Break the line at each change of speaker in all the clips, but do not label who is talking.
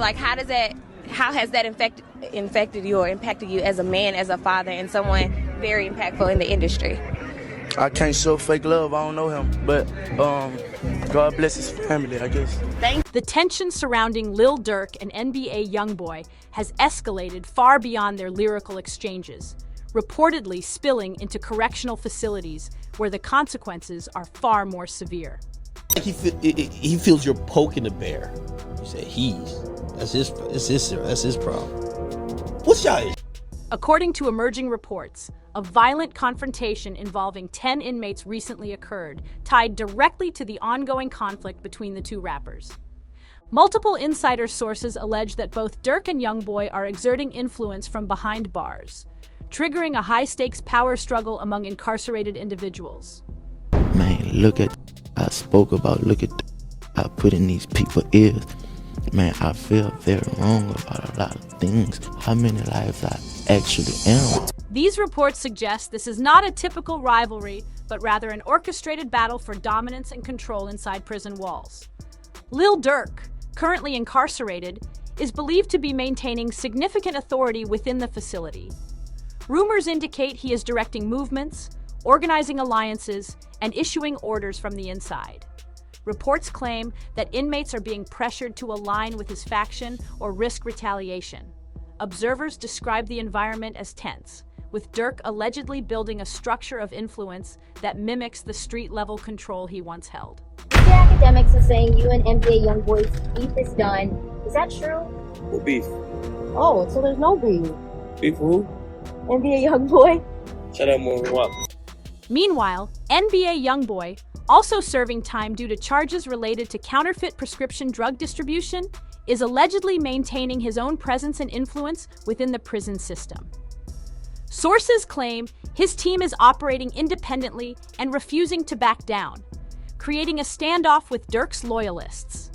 Like, how has that infected you or impacted you as a man, as a father, and someone very impactful in the industry?
I can't show fake love. I don't know him, but God bless his family, I guess.
The tension surrounding Lil Durk and NBA YoungBoy has escalated far beyond their lyrical exchanges, reportedly spilling into correctional facilities where the consequences are far more severe.
He feels you're poking the bear. You say that's his problem. What's y'all issue?
According to emerging reports, a violent confrontation involving 10 inmates recently occurred, tied directly to the ongoing conflict between the two rappers. Multiple insider sources allege that both Durk and YoungBoy are exerting influence from behind bars, triggering a high-stakes power struggle among incarcerated individuals.
Man, look at I put in these people's ears. Man, I feel very wrong about a lot of things. How many lives I actually am.
These reports suggest this is not a typical rivalry, but rather an orchestrated battle for dominance and control inside prison walls. Lil Durk, currently incarcerated, is believed to be maintaining significant authority within the facility. Rumors indicate he is directing movements, organizing alliances, and issuing orders from the inside. Reports claim that inmates are being pressured to align with his faction or risk retaliation. Observers describe the environment as tense, with Durk allegedly building a structure of influence that mimics the street-level control he once held.
The academics are saying you and NBA YoungBoy's beef is done. Is that true?
What beef?
Oh, so there's no beef.
Beef who?
NBA YoungBoy?
Shut up, move up.
Meanwhile, NBA YoungBoy, also serving time due to charges related to counterfeit prescription drug distribution, is allegedly maintaining his own presence and influence within the prison system. Sources claim his team is operating independently and refusing to back down, creating a standoff with Durk's loyalists.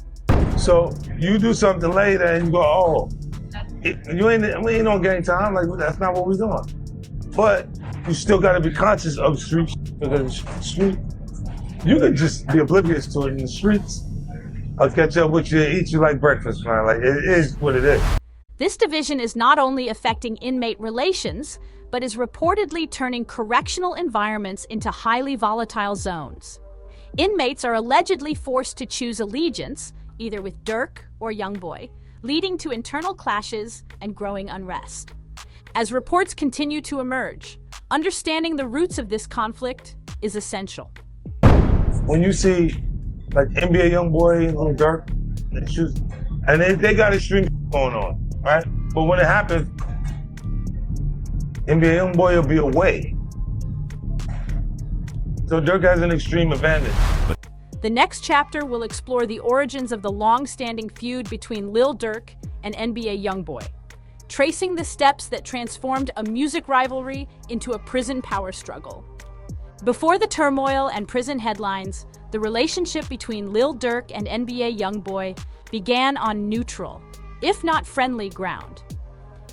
So you do something later and you go, oh, we ain't on game time. Like, that's not what we're doing. But you still got to be conscious of street, because street, you can just be oblivious to it in the streets. I'll catch up with you, eat you like breakfast, man. Like, it is what it is.
This division is not only affecting inmate relations, but is reportedly turning correctional environments into highly volatile zones. Inmates are allegedly forced to choose allegiance, either with Durk or YoungBoy, leading to internal clashes and growing unrest. As reports continue to emerge, understanding the roots of this conflict is essential.
When you see like NBA YoungBoy and Lil Durk, and they got extreme going on, right? But when it happens, NBA YoungBoy will be away. So Durk has an extreme advantage.
The next chapter will explore the origins of the long-standing feud between Lil Durk and NBA YoungBoy, tracing the steps that transformed a music rivalry into a prison power struggle. Before the turmoil and prison headlines, the relationship between Lil Durk and NBA YoungBoy began on neutral, if not friendly, ground.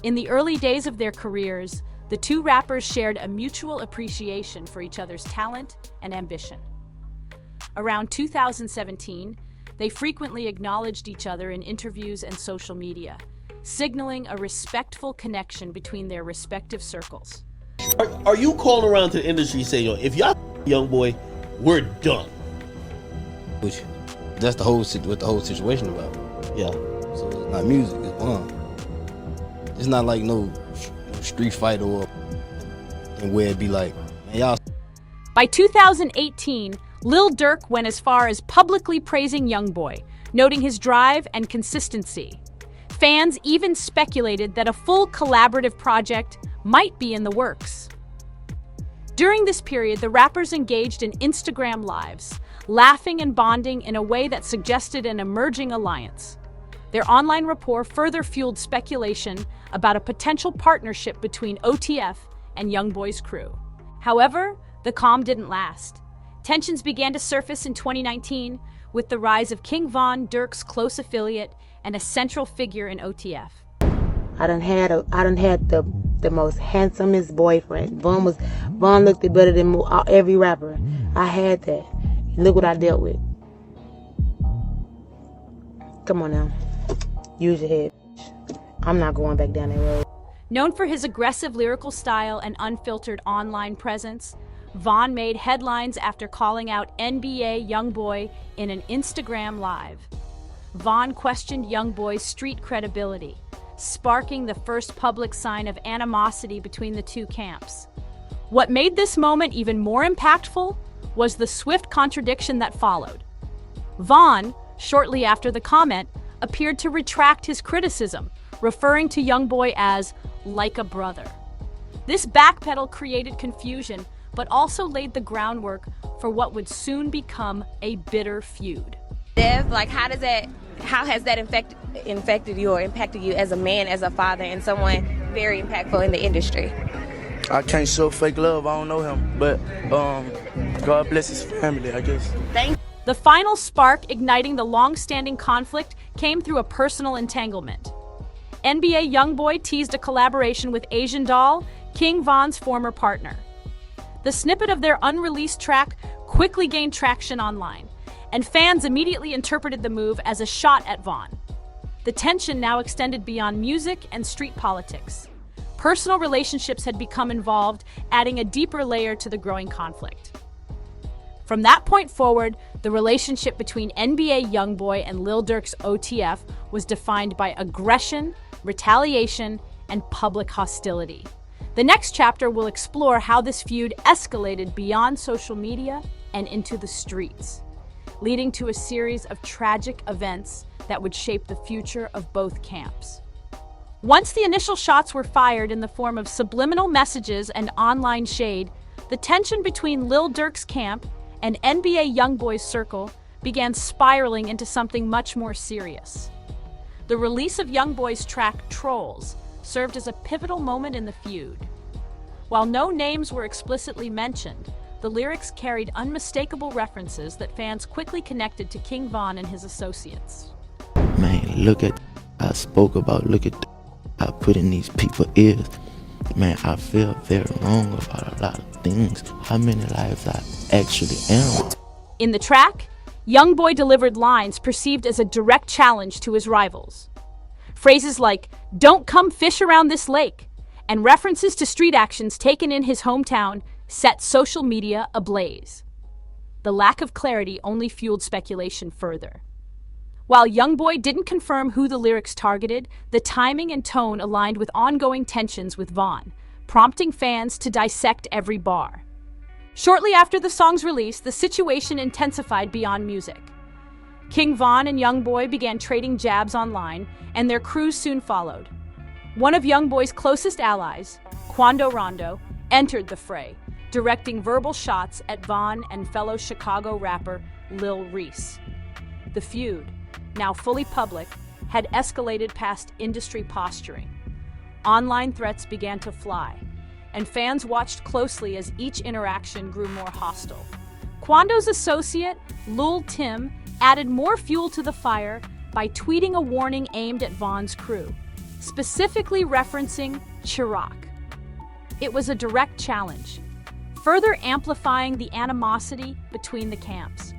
In the early days of their careers, the two rappers shared a mutual appreciation for each other's talent and ambition. Around 2017, they frequently acknowledged each other in interviews and social media, signaling a respectful connection between their respective circles.
Are you calling around to the industry saying, yo, if y'all YoungBoy, we're done?
Which, that's what the whole situation about.
Yeah.
So it's not music, it's bomb. It's not like no street fight or and where it'd be like, man, y'all.
By 2018, Lil Durk went as far as publicly praising YoungBoy, noting his drive and consistency. Fans even speculated that a full collaborative project might be in the works. During this period, the rappers engaged in Instagram lives, laughing and bonding in a way that suggested an emerging alliance. Their online rapport further fueled speculation about a potential partnership between OTF and YoungBoy's crew. However, the calm didn't last. Tensions began to surface in 2019 with the rise of King Von, Durk's close affiliate and a central figure in OTF.
I done had the most handsomest boyfriend. Von looked better than every rapper. I had that. Look what I dealt with. Come on now. use your head. I'm not going back down that road.
Known for his aggressive lyrical style and unfiltered online presence, Von made headlines after calling out NBA YoungBoy in an Instagram Live. Von questioned YoungBoy's street credibility, sparking the first public sign of animosity between the two camps. What made this moment even more impactful was the swift contradiction that followed. Von, shortly after the comment, appeared to retract his criticism, referring to YoungBoy as like a brother. This backpedal created confusion, but also laid the groundwork for what would soon become a bitter feud.
Dev, like how has that infected you or impacted you as a man, as a father, and someone very impactful in the industry?
I can't show fake love. I don't know him, but God bless his family, I guess.
The final spark igniting the long-standing conflict came through a personal entanglement. NBA YoungBoy teased a collaboration with Asian Doll, King Von's former partner. The snippet of their unreleased track quickly gained traction online, and fans immediately interpreted the move as a shot at Von. The tension now extended beyond music and street politics. Personal relationships had become involved, adding a deeper layer to the growing conflict. From that point forward, the relationship between NBA YoungBoy and Lil Durk's OTF was defined by aggression, retaliation, and public hostility. The next chapter will explore how this feud escalated beyond social media and into the streets, leading to a series of tragic events that would shape the future of both camps. Once the initial shots were fired in the form of subliminal messages and online shade, the tension between Lil Durk's camp and NBA YoungBoy's circle began spiraling into something much more serious. The release of YoungBoy's track Trolls served as a pivotal moment in the feud. While no names were explicitly mentioned, the lyrics carried unmistakable references that fans quickly connected to King Von and his associates.
Man, look at I spoke about, look at I put in these people's ears. Man, I feel very wrong about a lot of things. How many lives I actually am.
In the track, YoungBoy delivered lines perceived as a direct challenge to his rivals. Phrases like, "Don't come fish around this lake," and references to street actions taken in his hometown set social media ablaze. The lack of clarity only fueled speculation further. While YoungBoy didn't confirm who the lyrics targeted, the timing and tone aligned with ongoing tensions with Von, prompting fans to dissect every bar. Shortly after the song's release, the situation intensified beyond music. King Von and YoungBoy began trading jabs online, and their crews soon followed. One of YoungBoy's closest allies, Quando Rondo, entered the fray, directing verbal shots at Von and fellow Chicago rapper Lil Reese. The feud, now fully public, had escalated past industry posturing. Online threats began to fly, and fans watched closely as each interaction grew more hostile. Quando's associate, Lil Tim, added more fuel to the fire by tweeting a warning aimed at Von's crew, specifically referencing Chirac. It was a direct challenge, further amplifying the animosity between the camps.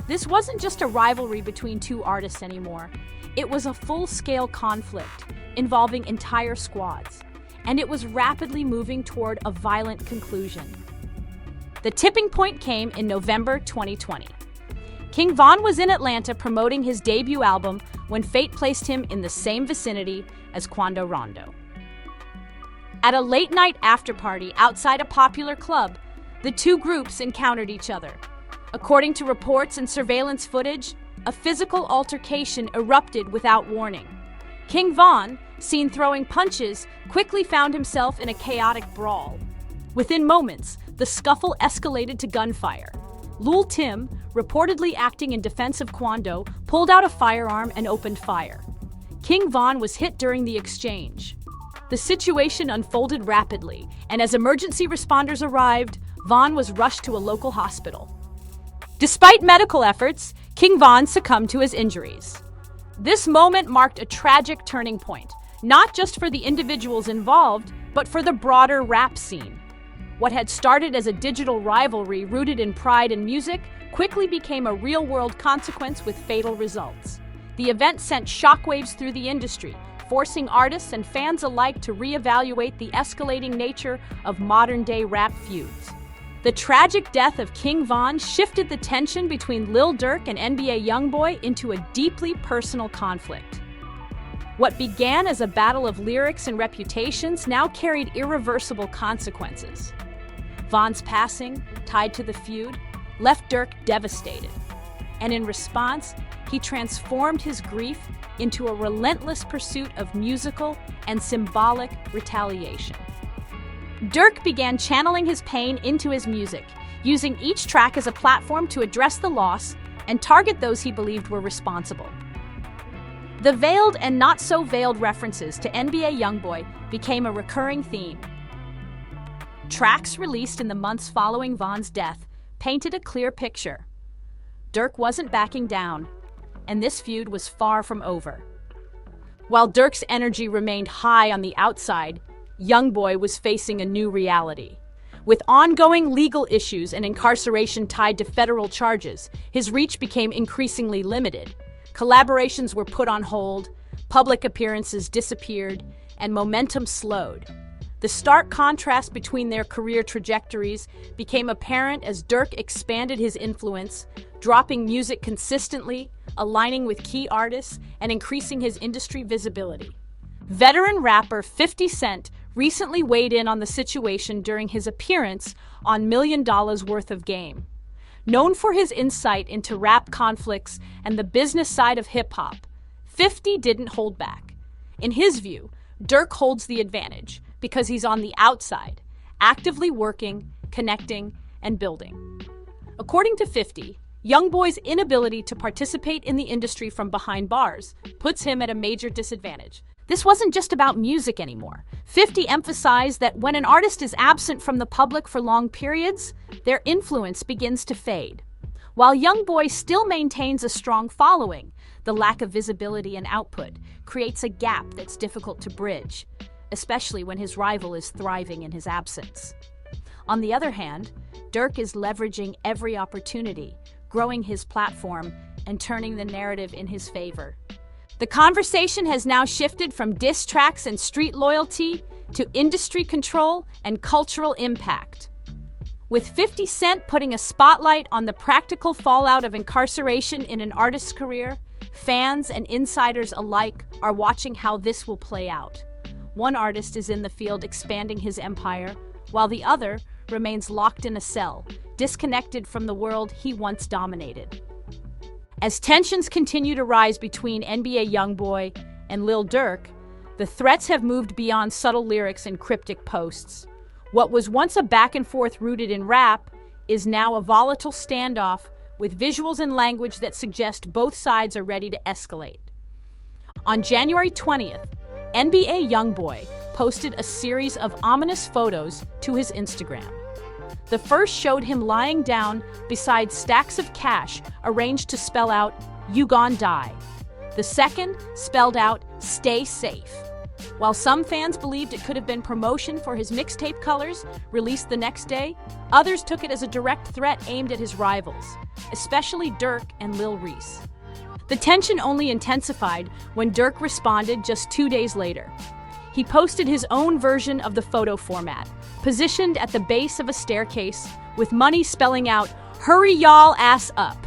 This wasn't just a rivalry between two artists anymore. It was a full-scale conflict involving entire squads, and it was rapidly moving toward a violent conclusion. The tipping point came in November 2020. King Von was in Atlanta promoting his debut album when fate placed him in the same vicinity as Quando Rondo. At a late-night after-party outside a popular club, the two groups encountered each other. According to reports and surveillance footage, a physical altercation erupted without warning. King Von, seen throwing punches, quickly found himself in a chaotic brawl. Within moments, the scuffle escalated to gunfire. Lil Tim, reportedly acting in defense of Quando, pulled out a firearm and opened fire. King Von was hit during the exchange. The situation unfolded rapidly, and as emergency responders arrived, Von was rushed to a local hospital. Despite medical efforts, King Von succumbed to his injuries. This moment marked a tragic turning point, not just for the individuals involved, but for the broader rap scene. What had started as a digital rivalry rooted in pride and music quickly became a real-world consequence with fatal results. The event sent shockwaves through the industry, forcing artists and fans alike to reevaluate the escalating nature of modern-day rap feuds. The tragic death of King Von shifted the tension between Lil Durk and NBA YoungBoy into a deeply personal conflict. What began as a battle of lyrics and reputations now carried irreversible consequences. Von's passing, tied to the feud, left Durk devastated. And in response, he transformed his grief into a relentless pursuit of musical and symbolic retaliation. Durk began channeling his pain into his music, using each track as a platform to address the loss and target those he believed were responsible. The veiled and not-so-veiled references to NBA YoungBoy became a recurring theme. Tracks released in the months following Von's death painted a clear picture. Durk wasn't backing down, and this feud was far from over. While Durk's energy remained high on the outside, YoungBoy was facing a new reality. With ongoing legal issues and incarceration tied to federal charges, his reach became increasingly limited. Collaborations were put on hold, public appearances disappeared, and momentum slowed. The stark contrast between their career trajectories became apparent as Durk expanded his influence, dropping music consistently, aligning with key artists, and increasing his industry visibility. Veteran rapper 50 Cent recently weighed in on the situation during his appearance on $1 Million Worth of Game. Known for his insight into rap conflicts and the business side of hip-hop, 50 didn't hold back. In his view, Durk holds the advantage because he's on the outside, actively working, connecting, and building. According to 50, YoungBoy's inability to participate in the industry from behind bars puts him at a major disadvantage. This wasn't just about music anymore. 50 emphasized that when an artist is absent from the public for long periods, their influence begins to fade. While YoungBoy still maintains a strong following, the lack of visibility and output creates a gap that's difficult to bridge, especially when his rival is thriving in his absence. On the other hand, Durk is leveraging every opportunity, growing his platform, and turning the narrative in his favor. The conversation has now shifted from diss tracks and street loyalty to industry control and cultural impact. With 50 Cent putting a spotlight on the practical fallout of incarceration in an artist's career, fans and insiders alike are watching how this will play out. One artist is in the field expanding his empire, while the other remains locked in a cell, disconnected from the world he once dominated. As tensions continue to rise between NBA YoungBoy and Lil Durk, the threats have moved beyond subtle lyrics and cryptic posts. What was once a back-and-forth rooted in rap is now a volatile standoff with visuals and language that suggest both sides are ready to escalate. On January 20th, NBA YoungBoy posted a series of ominous photos to his Instagram. The first showed him lying down beside stacks of cash arranged to spell out, "You gon' die." The second spelled out, "Stay safe." While some fans believed it could have been promotion for his mixtape Colors, released the next day, others took it as a direct threat aimed at his rivals, especially Durk and Lil Reese. The tension only intensified when Durk responded just 2 days later. He posted his own version of the photo format, positioned at the base of a staircase, with money spelling out, "Hurry y'all ass up."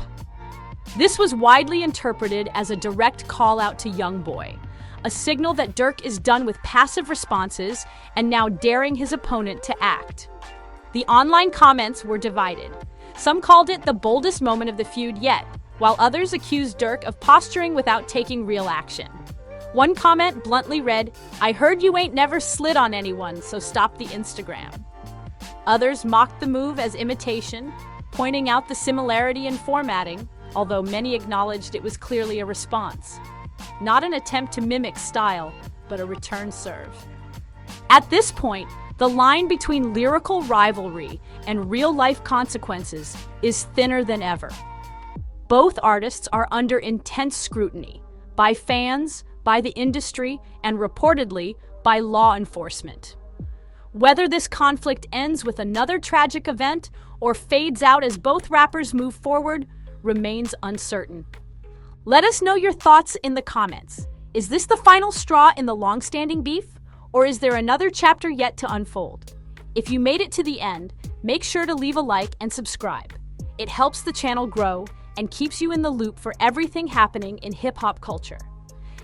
This was widely interpreted as a direct call out to YoungBoy, a signal that Durk is done with passive responses and now daring his opponent to act. The online comments were divided. Some called it the boldest moment of the feud yet, while others accused Durk of posturing without taking real action. One comment bluntly read, "I heard you ain't never slid on anyone, so stop the Instagram." Others mocked the move as imitation, pointing out the similarity in formatting, although many acknowledged it was clearly a response. Not an attempt to mimic style, but a return serve. At this point, the line between lyrical rivalry and real-life consequences is thinner than ever. Both artists are under intense scrutiny by fans, by the industry, and reportedly by law enforcement. Whether this conflict ends with another tragic event or fades out as both rappers move forward remains uncertain. Let us know your thoughts in the comments. Is this the final straw in the long-standing beef? Or is there another chapter yet to unfold? If you made it to the end, make sure to leave a like and subscribe. It helps the channel grow and keeps you in the loop for everything happening in hip-hop culture.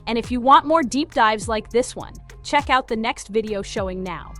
And if you want more deep dives like this one, check out the next video showing now.